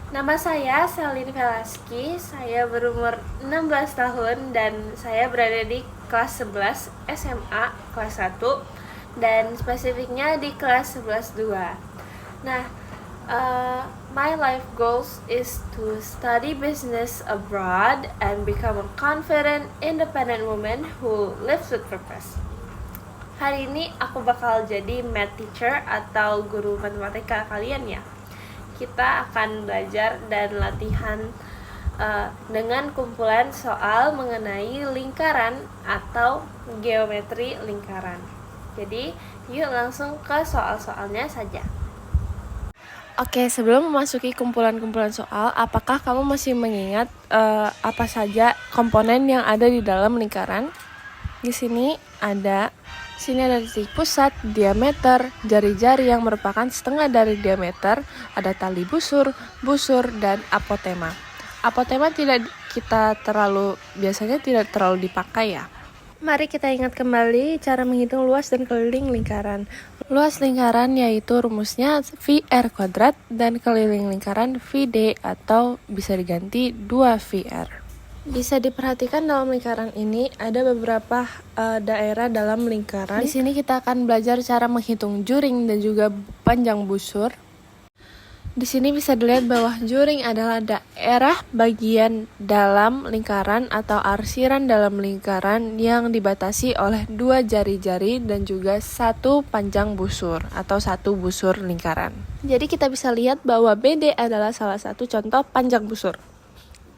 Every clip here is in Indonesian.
Nama saya Selin Velaski, saya berumur 16 tahun dan saya berada di kelas 11 SMA kelas 1 dan spesifiknya di kelas 11-2. Nah, my life goals is to study business abroad and become a confident, independent woman who lives with purpose. Hari ini aku bakal jadi math teacher atau guru matematika kalian ya. Kita akan belajar dan latihan dengan kumpulan soal mengenai lingkaran atau geometri lingkaran. Jadi, yuk langsung ke soal-soalnya saja. Oke, sebelum memasuki kumpulan-kumpulan soal, apakah kamu masih mengingat apa saja komponen yang ada di dalam lingkaran? Di sini ada titik pusat, diameter, jari-jari yang merupakan setengah dari diameter, ada tali busur, dan apotema. Apotema biasanya tidak terlalu dipakai ya. Mari kita ingat kembali cara menghitung luas dan keliling lingkaran. Luas lingkaran yaitu rumusnya VR² dan keliling lingkaran VD atau bisa diganti 2VR. Bisa diperhatikan dalam lingkaran ini ada beberapa daerah dalam lingkaran. Di sini kita akan belajar cara menghitung juring dan juga panjang busur. Di sini bisa dilihat bahwa juring adalah daerah bagian dalam lingkaran atau arsiran dalam lingkaran yang dibatasi oleh 2 jari-jari dan juga 1 panjang busur atau 1 busur lingkaran. Jadi kita bisa lihat bahwa BD adalah salah satu contoh panjang busur.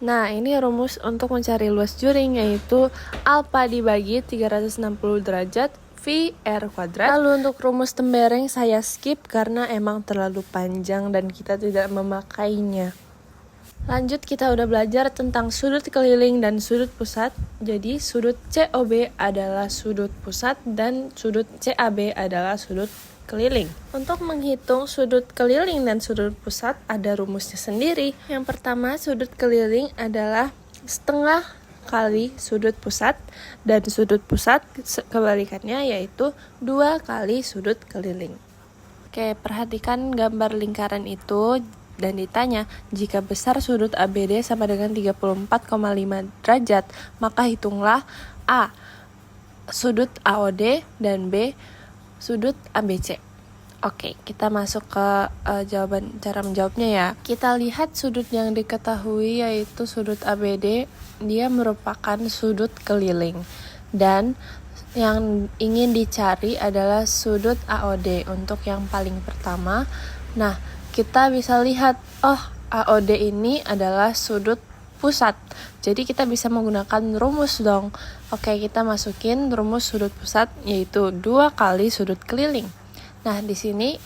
Nah, ini rumus untuk mencari luas juring yaitu alfa dibagi 360 derajat VR². Lalu untuk rumus tembereng saya skip karena emang terlalu panjang dan kita tidak memakainya. Lanjut, kita udah belajar tentang sudut keliling dan sudut pusat. Jadi sudut COB adalah sudut pusat dan sudut CAB adalah sudut keliling. Untuk menghitung sudut keliling dan sudut pusat ada rumusnya sendiri. Yang pertama, sudut keliling adalah setengah kali sudut pusat dan sudut pusat kebalikannya yaitu 2 kali sudut keliling. Oke, perhatikan gambar lingkaran itu dan ditanya jika besar sudut ABD sama dengan 34,5 derajat, maka hitunglah A. sudut AOD dan B. sudut ABC. Oke, kita masuk ke cara menjawabnya ya. Kita lihat sudut yang diketahui yaitu sudut ABD, dia merupakan sudut keliling. Dan yang ingin dicari adalah sudut AOD untuk yang paling pertama. Nah, kita bisa lihat, AOD ini adalah sudut pusat. Jadi kita bisa menggunakan rumus dong. Oke, kita masukin rumus sudut pusat yaitu 2 kali sudut keliling. Nah, di sini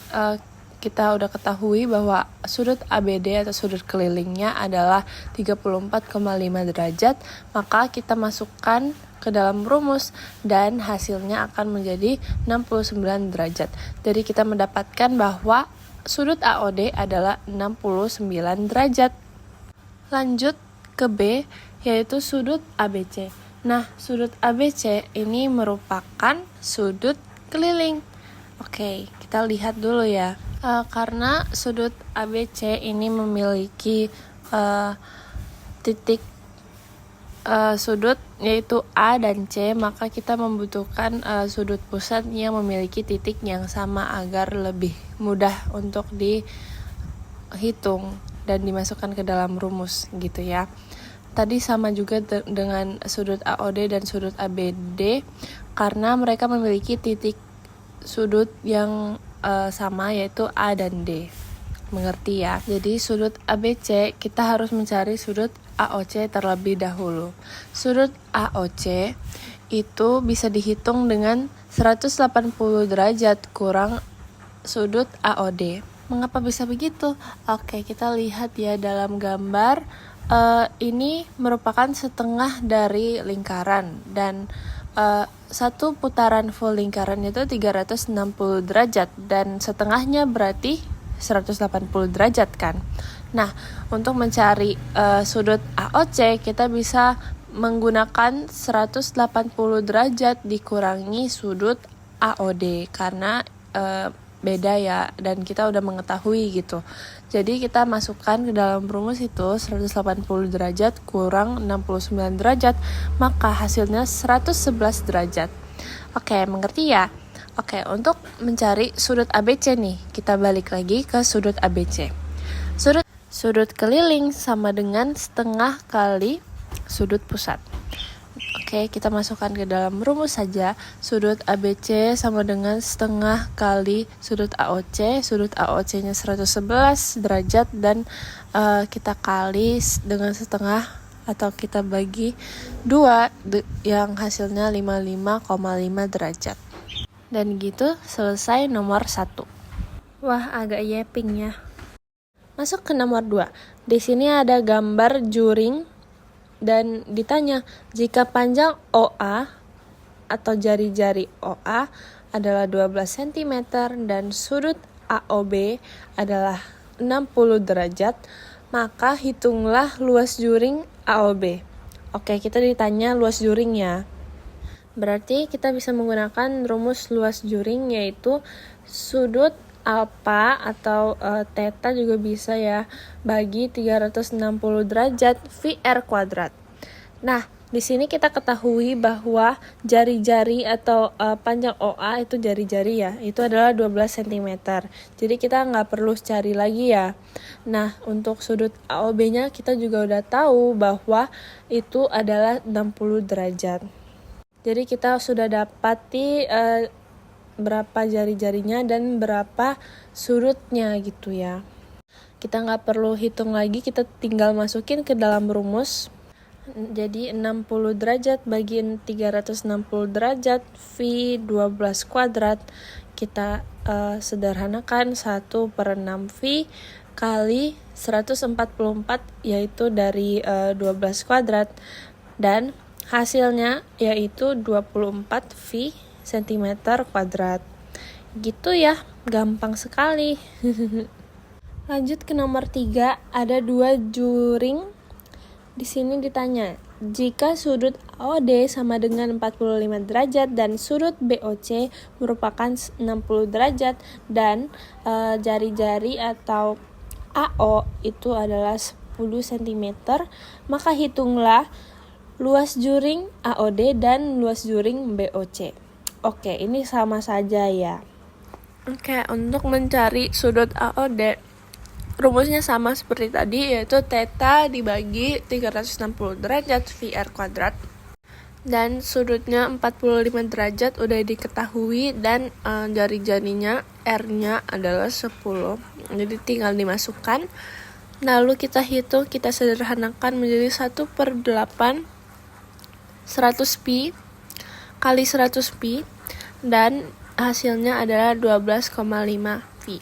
kita udah ketahui bahwa sudut ABD atau sudut kelilingnya adalah 34,5 derajat, maka kita masukkan ke dalam rumus dan hasilnya akan menjadi 69 derajat. Jadi kita mendapatkan bahwa sudut AOD adalah 69 derajat. Lanjut ke B, yaitu sudut ABC. Nah, sudut ABC ini merupakan sudut keliling. Oke, kita lihat dulu ya. Karena sudut ABC ini memiliki titik sudut yaitu A dan C, maka kita membutuhkan sudut pusat yang memiliki titik yang sama agar lebih mudah untuk dihitung dan dimasukkan ke dalam rumus gitu ya. Tadi sama juga dengan sudut AOD dan sudut ABD karena mereka memiliki titik sudut yang sama yaitu A dan D. Mengerti ya? Jadi sudut ABC kita harus mencari sudut AOC terlebih dahulu. Sudut AOC itu bisa dihitung dengan 180 derajat kurang sudut AOD. Mengapa bisa begitu? Oke, kita lihat ya dalam gambar. Ini merupakan setengah dari lingkaran dan satu putaran full lingkaran itu 360 derajat dan setengahnya berarti 180 derajat kan. Nah, untuk mencari sudut AOC kita bisa menggunakan 180 derajat dikurangi sudut AOD karena beda ya, dan kita udah mengetahui gitu. Jadi kita masukkan ke dalam rumus itu 180 derajat kurang 69 derajat, maka hasilnya 111 derajat. Oke, mengerti ya? Oke, untuk mencari sudut ABC nih, kita balik lagi ke sudut ABC. Sudut keliling sama dengan setengah kali sudut pusat. Oke, kita masukkan ke dalam rumus saja. Sudut ABC sama dengan setengah kali sudut AOC. Sudut AOC-nya 111 derajat dan kita kali dengan setengah atau kita bagi 2 yang hasilnya 55,5 derajat. Dan gitu selesai nomor 1. Wah, agak yeping ya. Masuk ke nomor 2. Di sini ada gambar juring dan ditanya, jika panjang OA atau jari-jari OA adalah 12 cm dan sudut AOB adalah 60 derajat, maka hitunglah luas juring AOB. Oke, kita ditanya luas juring ya. Berarti kita bisa menggunakan rumus luas juring, yaitu sudut alfa atau theta juga bisa ya, bagi 360 derajat VR kuadrat. Nah, di sini kita ketahui bahwa jari-jari atau panjang OA itu jari-jari ya, itu adalah 12 cm. Jadi kita nggak perlu cari lagi ya. Nah, untuk sudut AOB-nya kita juga udah tahu bahwa itu adalah 60 derajat. Jadi kita sudah dapati berapa jari-jarinya dan berapa sudutnya gitu ya. Kita nggak perlu hitung lagi, kita tinggal masukin ke dalam rumus. Jadi 60 derajat bagi 360 derajat V 12 kuadrat, kita sederhanakan 1/6V kali 144, yaitu dari 12 kuadrat, dan hasilnya yaitu 24V cm kuadrat. Gitu ya, gampang sekali. Lanjut ke nomor 3, ada 2 juring. Di sini ditanya, jika sudut AOD sama dengan 45 derajat dan sudut BOC merupakan 60 derajat dan jari-jari atau AO itu adalah 10 cm, maka hitunglah luas juring AOD dan luas juring BOC. Oke, ini sama saja ya. Oke, untuk mencari sudut AOD, rumusnya sama seperti tadi, yaitu theta dibagi 360 derajat VR kuadrat. Dan sudutnya 45 derajat udah diketahui, dan jari-jarinya R-nya adalah 10. Jadi tinggal dimasukkan. Lalu kita hitung, kita sederhanakan menjadi 1/8 100pi kali 100pi, dan hasilnya adalah 12,5pi.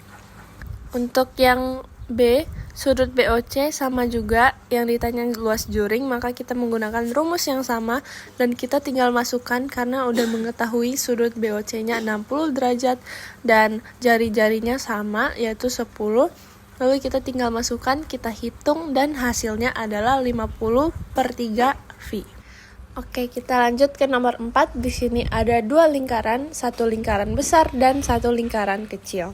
Untuk yang B, sudut BOC sama juga yang ditanya luas juring, maka kita menggunakan rumus yang sama dan kita tinggal masukkan karena udah mengetahui sudut BOC-nya 60 derajat dan jari-jarinya sama yaitu 10. Lalu kita tinggal masukkan, kita hitung, dan hasilnya adalah 50/3V. Oke, kita lanjut ke nomor 4. Di sini ada 2 lingkaran, 1 lingkaran besar dan 1 lingkaran kecil.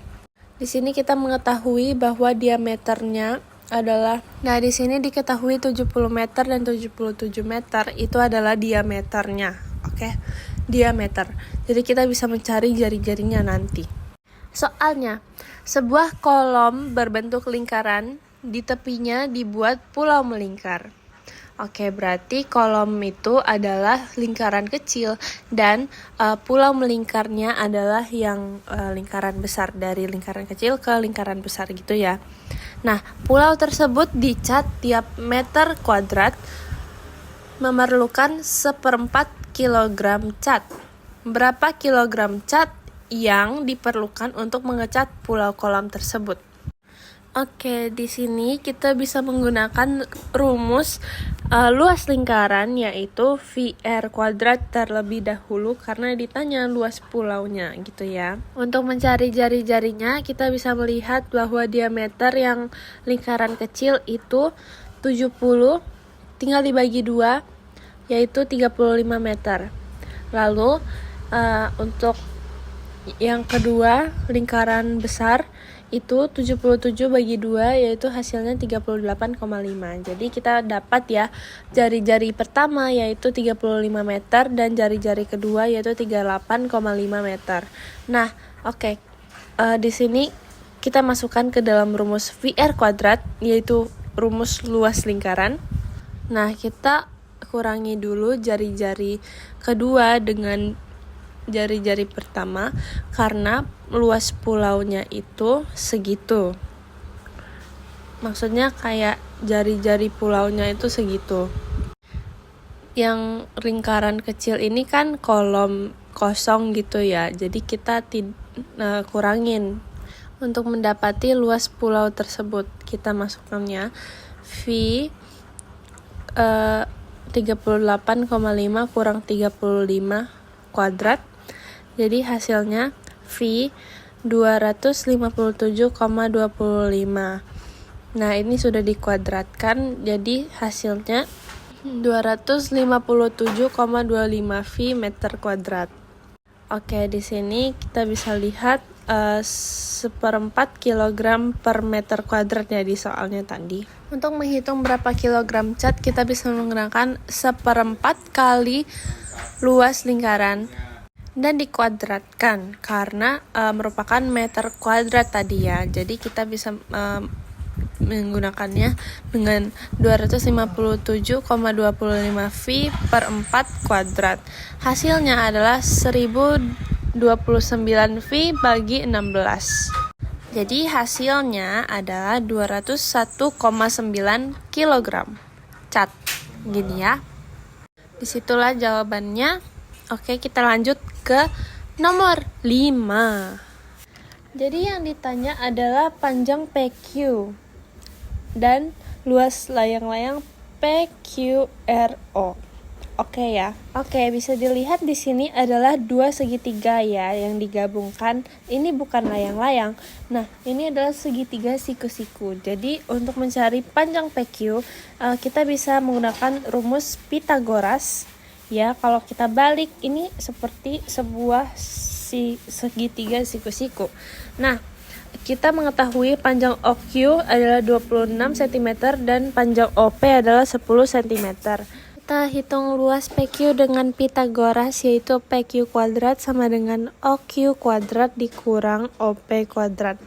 Di sini kita mengetahui bahwa diameternya adalah, nah di sini diketahui 70 meter dan 77 meter itu adalah diameternya. Oke, diameter. Jadi kita bisa mencari jari-jarinya nanti. Soalnya, sebuah kolom berbentuk lingkaran, di tepinya dibuat pulau melingkar. Oke, berarti kolom itu adalah lingkaran kecil dan pulau melingkarnya adalah yang lingkaran besar, dari lingkaran kecil ke lingkaran besar gitu ya. Nah, pulau tersebut dicat tiap meter kuadrat memerlukan 1/4 kilogram cat. Berapa kilogram cat yang diperlukan untuk mengecat pulau kolam tersebut? Oke, di sini kita bisa menggunakan rumus luas lingkaran, yaitu VR kuadrat terlebih dahulu karena ditanya luas pulaunya gitu ya. Untuk mencari jari-jarinya, kita bisa melihat bahwa diameter yang lingkaran kecil itu 70, tinggal dibagi 2, yaitu 35 meter. Lalu untuk Yang kedua, lingkaran besar itu 77 bagi 2 yaitu hasilnya 38,5. Jadi kita dapat ya jari-jari pertama yaitu 35 meter dan jari-jari kedua yaitu 38,5 meter. Nah, oke. Di sini kita masukkan ke dalam rumus VR kuadrat yaitu rumus luas lingkaran. Nah, kita kurangi dulu jari-jari kedua dengan jari-jari pertama karena luas pulaunya itu segitu. Maksudnya kayak jari-jari pulaunya itu segitu. Yang lingkaran kecil ini kan kolom kosong gitu ya. Jadi kita kurangin. Untuk mendapati luas pulau tersebut, kita masukkannya V 38,5 kurang 35 kuadrat. Jadi hasilnya V 257,25. Nah, ini sudah dikuadratkan jadi hasilnya 257,25 V meter kuadrat. Oke, di sini kita bisa lihat 1/4 kilogram per meter kuadrat ya di soalnya tadi. Untuk menghitung berapa kilogram cat, kita bisa menggunakan 1/4 kali luas lingkaran dan dikuadratkan karena merupakan meter kuadrat tadi ya. Jadi kita bisa menggunakannya dengan 257,25 V per 4 kuadrat. Hasilnya adalah 1029 V bagi 16. Jadi hasilnya adalah 201,9 kg cat. Gini ya. Disitulah jawabannya. Oke, kita lanjut ke nomor 5. Jadi yang ditanya adalah panjang PQ dan luas layang-layang PQRO. Oke ya. Oke, bisa dilihat di sini adalah dua segitiga ya yang digabungkan. Ini bukan layang-layang. Nah, ini adalah segitiga siku-siku. Jadi, untuk mencari panjang PQ, kita bisa menggunakan rumus Pythagoras. Ya, kalau kita balik ini seperti sebuah segitiga siku-siku. Nah, kita mengetahui panjang OQ adalah 26 cm dan panjang OP adalah 10 cm. Kita hitung luas PQ dengan Pythagoras yaitu PQ kuadrat sama dengan OQ kuadrat dikurang OP kuadrat.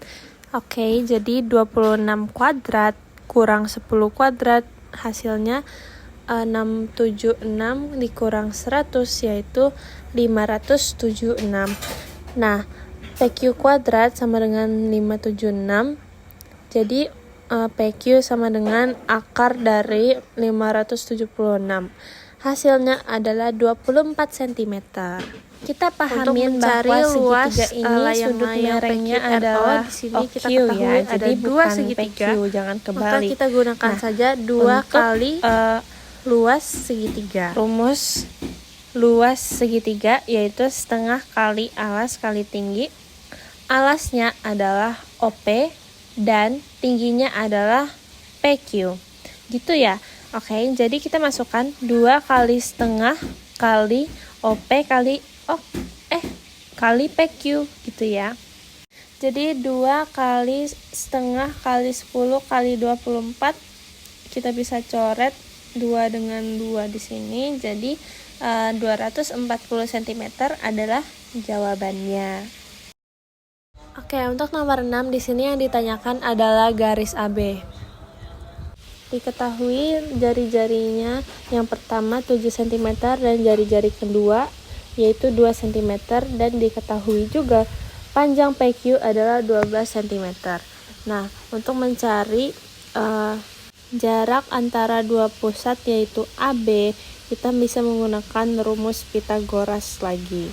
Oke, jadi 26 kuadrat kurang 10 kuadrat hasilnya 676 dikurang 100 yaitu 576. Nah, PQ kuadrat sama dengan 576. Jadi PQ sama dengan akar dari 576. Hasilnya adalah 24 cm. Kita pahamin bahwa segitiga ini sudut merengnya adalah di sini kita ketahui ya. Ada dua segitiga. PQ, jangan kebalik. Maka kita gunakan saja 2 kali luas segitiga. Rumus luas segitiga yaitu setengah kali alas kali tinggi. Alasnya adalah OP dan tingginya adalah PQ. Gitu ya. Oke, jadi kita masukkan 2 kali setengah kali OP kali PQ gitu ya. Jadi 2 kali setengah kali 10 kali 24 kita bisa coret 2 dengan 2 di sini. Jadi 240 cm adalah jawabannya. Oke, untuk nomor 6 di sini yang ditanyakan adalah garis AB. Diketahui jari-jarinya yang pertama 7 cm dan jari-jari kedua yaitu 2 cm dan diketahui juga panjang PQ adalah 12 cm. Nah, untuk mencari jarak antara dua pusat yaitu AB, kita bisa menggunakan rumus Pythagoras lagi.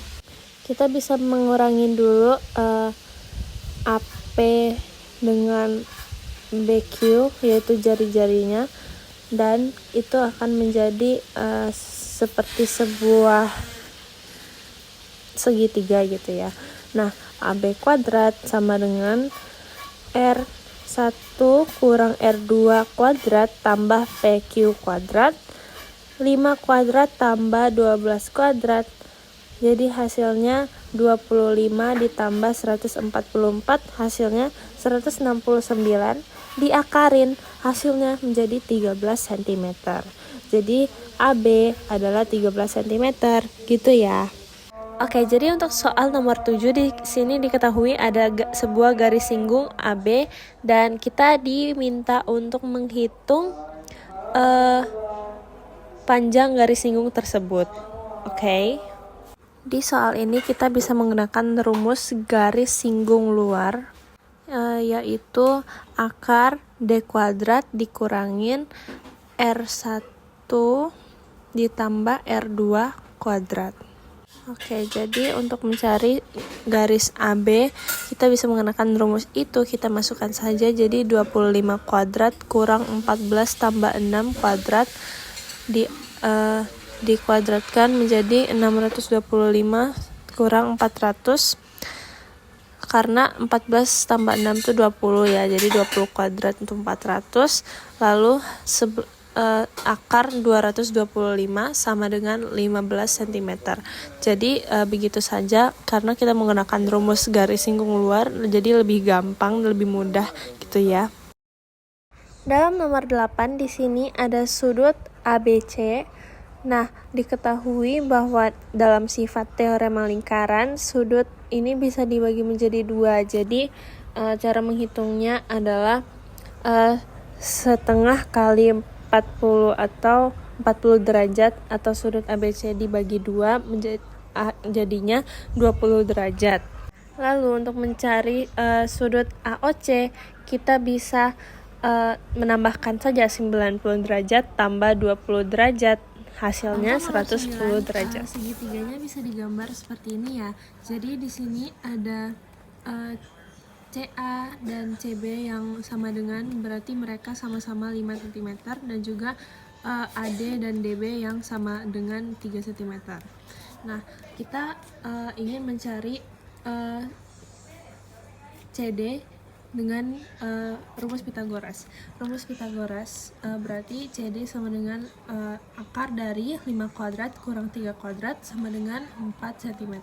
Kita bisa mengurangi dulu AP dengan BQ yaitu jari-jarinya dan itu akan menjadi seperti sebuah segitiga gitu ya. Nah, AB kuadrat sama dengan R1 kurang R2 kuadrat tambah PQ kuadrat 5 kuadrat tambah 12 kuadrat. Jadi hasilnya 25 ditambah 144 hasilnya 169, diakarin hasilnya menjadi 13 cm. Jadi AB adalah 13 cm gitu ya. Oke, jadi untuk soal nomor 7 di sini diketahui ada sebuah garis singgung AB dan kita diminta untuk menghitung panjang garis singgung tersebut. Oke. Di soal ini kita bisa menggunakan rumus garis singgung luar, yaitu akar D kuadrat dikurangin R1 ditambah R2 kuadrat. Oke, jadi untuk mencari garis AB, kita bisa menggunakan rumus itu. Kita masukkan saja, jadi 25 kuadrat kurang 14 tambah 6 kuadrat dikuadratkan menjadi 625 kurang 400, karena 14 tambah 6 itu 20 ya, jadi 20 kuadrat untuk 400, lalu akar 225 sama dengan 15 cm. Jadi begitu saja, karena kita menggunakan rumus garis singgung luar, jadi lebih gampang, lebih mudah gitu ya. Dalam nomor 8 di sini ada sudut ABC. Nah, diketahui bahwa dalam sifat teorema lingkaran, sudut ini bisa dibagi menjadi dua. Jadi, cara menghitungnya adalah setengah kali 40 atau 40 derajat, atau sudut ABC dibagi dua jadinya 20 derajat. Lalu untuk mencari sudut AOC, kita bisa menambahkan saja 90 derajat tambah 20 derajat. Hasilnya 110 derajat. Segitiganya bisa digambar seperti ini ya. Jadi di sini ada CA dan CB yang sama dengan, berarti mereka sama-sama 5 cm, dan juga AD dan DB yang sama dengan 3 cm. Nah, kita ingin mencari CD dengan rumus Pythagoras. Rumus Pythagoras berarti CD sama dengan akar dari 5 kuadrat kurang 3 kuadrat sama dengan 4 cm.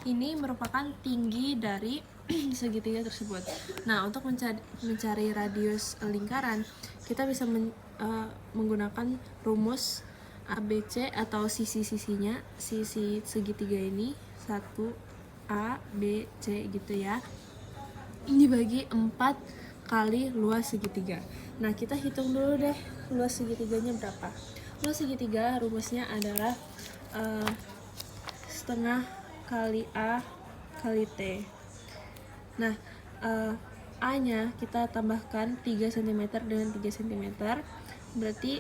Ini merupakan tinggi dari segitiga tersebut. Nah, untuk mencari radius lingkaran, kita bisa menggunakan rumus ABC atau sisi-sisinya, sisi segitiga ini 1 A, B, C gitu ya, dibagi 4 kali luas segitiga. Nah, kita hitung dulu deh luas segitiganya berapa. Luas segitiga rumusnya adalah setengah kali A kali T. Nah, A-nya kita tambahkan 3 cm dengan 3 cm, berarti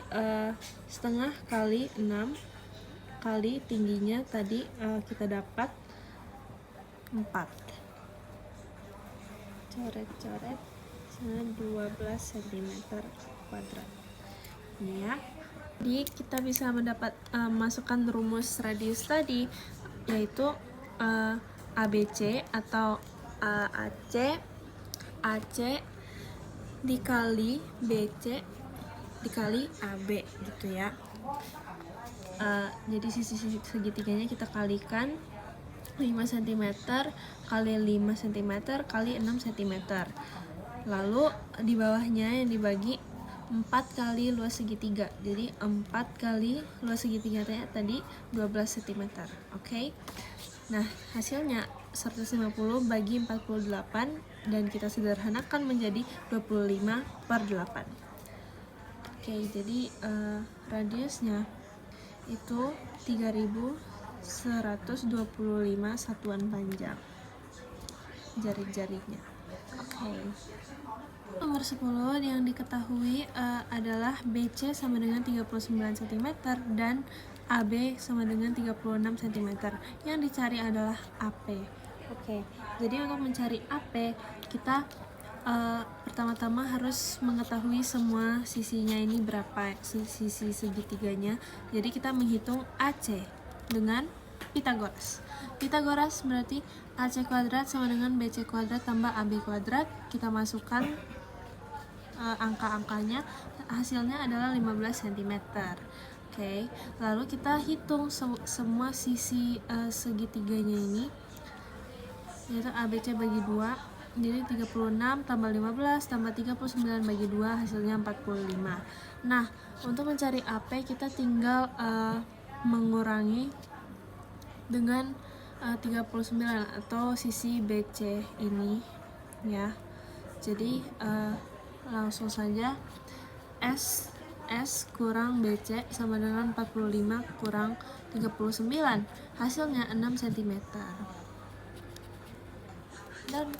setengah kali 6 kali tingginya tadi kita dapat 4. Coret-coret 12 cm kuadrat ini ya. Jadi kita bisa masukkan rumus radius tadi, yaitu ABC atau AC dikali BC dikali AB gitu ya. Jadi sisi segitiganya kita kalikan 5 cm kali 5 cm kali 6 cm. Lalu di bawahnya yang dibagi 4 kali luas segitiga. Jadi 4 kali luas segitiga tadi 12 cm. Oke. Nah, hasilnya 150 bagi 48, dan kita sederhanakan menjadi 25/8. Oke, jadi radiusnya itu 3125 satuan panjang jari-jarinya. Oke. Nomor 10 yang diketahui adalah BC sama dengan 39 cm dan AB sama dengan 36 cm. Yang dicari adalah AP. Oke. Jadi untuk mencari AP, kita pertama-tama harus mengetahui semua sisinya ini berapa, sisi segitiganya. Jadi kita menghitung AC dengan Pythagoras. Pythagoras berarti AC kuadrat sama dengan BC kuadrat tambah AB kuadrat. Kita masukkan angka-angkanya, hasilnya adalah 15 cm. Oke. Lalu kita hitung semua sisi segitiganya ini. yaitu ABC bagi 2. Jadi 36 tambah 15 tambah 39 bagi 2 hasilnya 45. Nah, untuk mencari AP kita tinggal mengurangi dengan 39 atau sisi BC ini ya. Jadi langsung saja S kurang BC sama dengan 45 kurang 39, hasilnya 6 cm. Dan